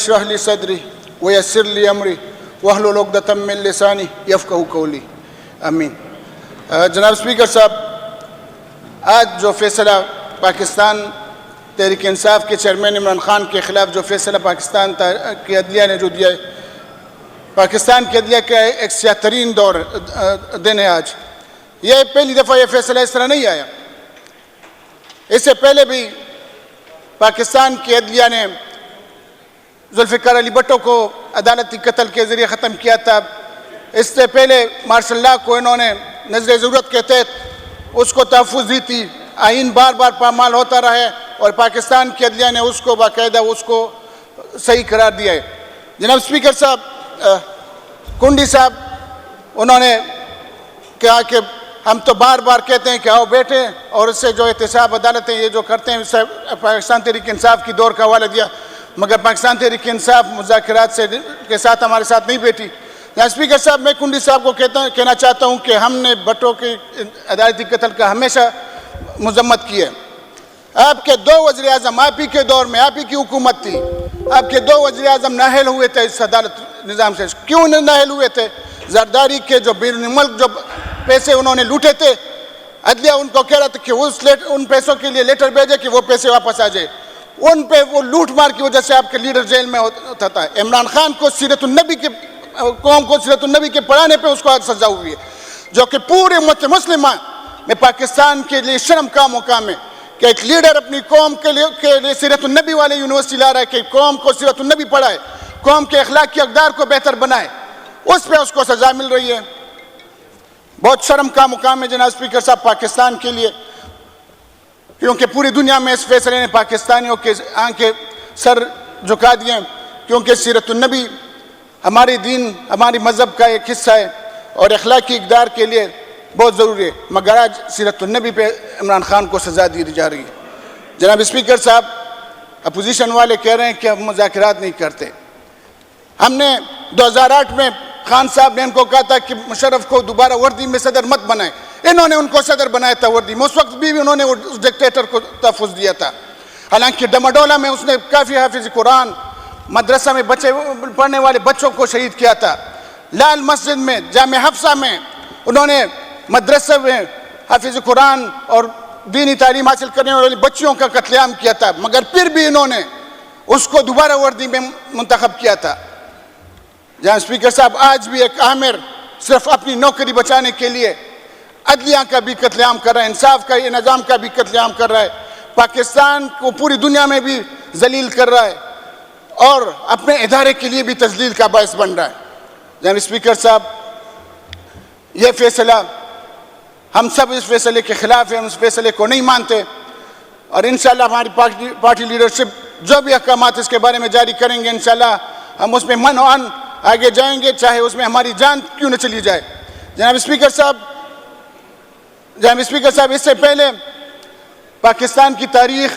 اشرح لی صدری ویسر لی امری واحلل عقدۃ من لسانی یفقہوا قولی آمین۔ جناب اسپیکر صاحب، آج جو فیصلہ پاکستان تحریک انصاف کے چیئرمین عمران خان کے خلاف جو فیصلہ پاکستان کی عدلیہ نے جو دیا ہے، پاکستان کی عدلیہ کا ایک سیاہ ترین دن ہے آج۔ یہ پہلی دفعہ یہ فیصلہ اس طرح نہیں آیا، اس سے پہلے بھی پاکستان کی عدلیہ نے ذوالفقار علی بھٹو کو عدالتی قتل کے ذریعے ختم کیا تھا۔ اس سے پہلے مارشل لاء کو انہوں نے نظر ضرورت کے تحت اس کو تحفظ دی تھی، آئین بار بار پامال ہوتا رہا ہے اور پاکستان کی عدلیہ نے اس کو باقاعدہ اس کو صحیح قرار دیا ہے۔ جناب اسپیکر صاحب، کنڈی صاحب انہوں نے کہا کہ ہم تو بار بار کہتے ہیں کہ آؤ بیٹھے، اور اس سے جو احتساب عدالتیں یہ جو کرتے ہیں پاکستان تحریک انصاف کی دور کا حوالہ دیا، مگر پاکستان تحریک انصاف مذاکرات کے ساتھ ہمارے ساتھ نہیں بیٹھی۔ اسپیکر صاحب، میں کنڈی صاحب کو کہنا چاہتا ہوں کہ ہم نے بھٹو کے عدالتی قتل کا ہمیشہ مذمت کی ہے۔ آپ کے دو وزیر اعظم آپ ہی کے دور میں، آپ ہی کی حکومت تھی، آپ کے دو وزیر اعظم نااہل ہوئے تھے اس عدالت نظام سے۔ کیوں نااہل ہوئے تھے؟ زرداری کے جو بیرون ملک جو پیسے انہوں نے لوٹے تھے، عدلیہ ان کو کہہ رہا تھا کہ ان پیسوں کے لیے لیٹر بھیجے کہ وہ پیسے واپس آ جائے۔ ان پہ وہ لوٹ مار کی وجہ سے آپ کے لیڈر جیل میں ہوتا تھا۔ عمران خان کو سیرت النبی کے قوم کو سیرت النبی کے پڑھانے پہ اس کو آج سزا ہوئی ہے، جو کہ پورے امت مسلمہ میں پاکستان کے لیے شرم کا مقام ہے کہ ایک لیڈر اپنی قوم کے لیے سیرت النبی والے یونیورسٹی لا رہا ہے کہ قوم کو سیرت النبی پڑھائے، قوم کے اخلاقی اقدار کو بہتر بنائے، اس پہ اس کو سزا مل رہی ہے۔ بہت شرم کا مقام ہے جناب اسپیکر صاحب پاکستان کے لیے، کیونکہ پوری دنیا میں اس فیصلے نے پاکستانیوں کے آنکھیں سر جھکا دیے، کیونکہ سیرت النبی ہماری دین ہماری مذہب کا ایک حصہ ہے اور اخلاقی اقدار کے لیے بہت ضروری ہے، مگر آج سیرت النبی پہ عمران خان کو سزا دی جا رہی ہے۔ جناب اسپیکر صاحب، اپوزیشن والے کہہ رہے ہیں کہ ہم مذاکرات نہیں کرتے۔ ہم نے 2008 میں خان صاحب نے ان کو کہا تھا کہ مشرف کو دوبارہ وردی میں صدر مت بنائیں، انہوں نے ان کو صدر بنایا تھا وردی میں، اس وقت بھی انہوں نے اس ڈکٹیٹر کو تحفظ دیا تھا۔ حالانکہ ڈماڈولا میں اس نے کافی حافظ قرآن مدرسہ میں پڑھنے والے بچوں کو شہید کیا تھا۔ لال مسجد میں جامع حفصہ میں انہوں نے مدرسہ میں حافظ قرآن اور دینی تعلیم حاصل کرنے والے بچوں کا قتل عام کیا تھا، مگر پھر بھی انہوں نے اس کو دوبارہ وردی میں منتخب کیا تھا۔ جہاں اسپیکر صاحب آج بھی ایک آمر صرف اپنی نوکری بچانے کے لیے عدلیہ کا بھی قتل عام کر رہا ہے، انصاف کا نظام کا بھی قتل عام کر رہا ہے، پاکستان کو پوری دنیا میں بھی ذلیل کر رہا ہے اور اپنے ادارے کے لیے بھی تذلیل کا باعث بن رہا ہے۔ جناب اسپیکر صاحب، یہ فیصلہ ہم سب اس فیصلے کے خلاف ہیں، ہم اس فیصلے کو نہیں مانتے، اور انشاءاللہ ہماری پارٹی لیڈرشپ جو بھی احکامات اس کے بارے میں جاری کریں گے، انشاءاللہ ہم اس میں من و عن آگے جائیں گے، چاہے اس میں ہماری جان کیوں نہ چلی جائے۔ جناب اسپیکر صاحب، اس سے پہلے پاکستان کی تاریخ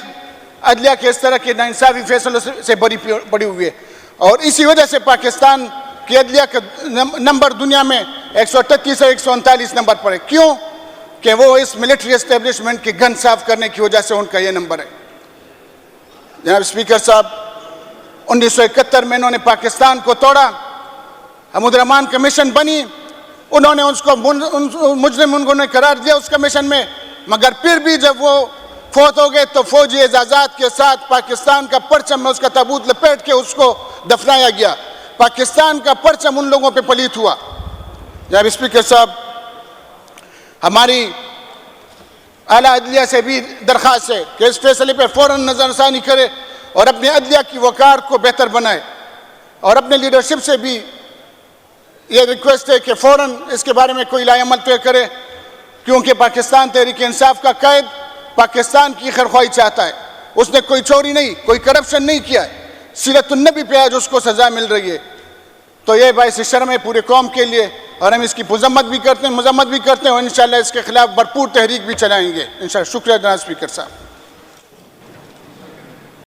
عدلیہ کے اس طرح کے ناانصافی فیصلوں سے بڑی ہوئی ہے، اور اسی وجہ سے پاکستان کی عدلیہ کا نمبر دنیا میں 138 اور 139 نمبر پر ہے۔ کیوں؟ کہ وہ اس ملٹری اسٹیبلشمنٹ کے گن صاف کرنے کی وجہ سے ان کا یہ نمبر ہے۔ جناب اسپیکر صاحب، 1971 میں انہوں نے پاکستان کو توڑا، حمود الرحمان کمیشن بنی، انہوں نے اس کو مجرم انہوں نے قرار دیا اس کمیشن میں، مگر پھر بھی جب وہ فوت ہو گئے تو فوجی اعزازات کے ساتھ پاکستان کا پرچم میں اس کا تابوت لپیٹ کے اس کو دفنایا گیا۔ پاکستان کا پرچم ان لوگوں پہ پلیت ہوا۔ جناب اسپیکر صاحب، ہماری اعلیٰ عدلیہ سے بھی درخواست ہے کہ اس فیصلے پہ فوراً نظر ثانی کرے اور اپنے عدلیہ کی وقار کو بہتر بنائے، اور اپنے لیڈرشپ سے بھی یہ ریکویسٹ ہے کہ فوراً اس کے بارے میں کوئی لائحہ عمل طے کرے، کیونکہ پاکستان تحریک انصاف کا قائد پاکستان کی خیرخواہی چاہتا ہے، اس نے کوئی چوری نہیں، کوئی کرپشن نہیں کیا ہے، سیرت النبی پہ آج اس کو سزا مل رہی ہے، تو یہ باعث شرم ہے پورے قوم کے لیے، اور ہم اس کی مذمت بھی کرتے ہیں اور انشاءاللہ اس کے خلاف بھرپور تحریک بھی چلائیں گے انشاءاللہ۔ شکریہ جناب اسپیکر صاحب۔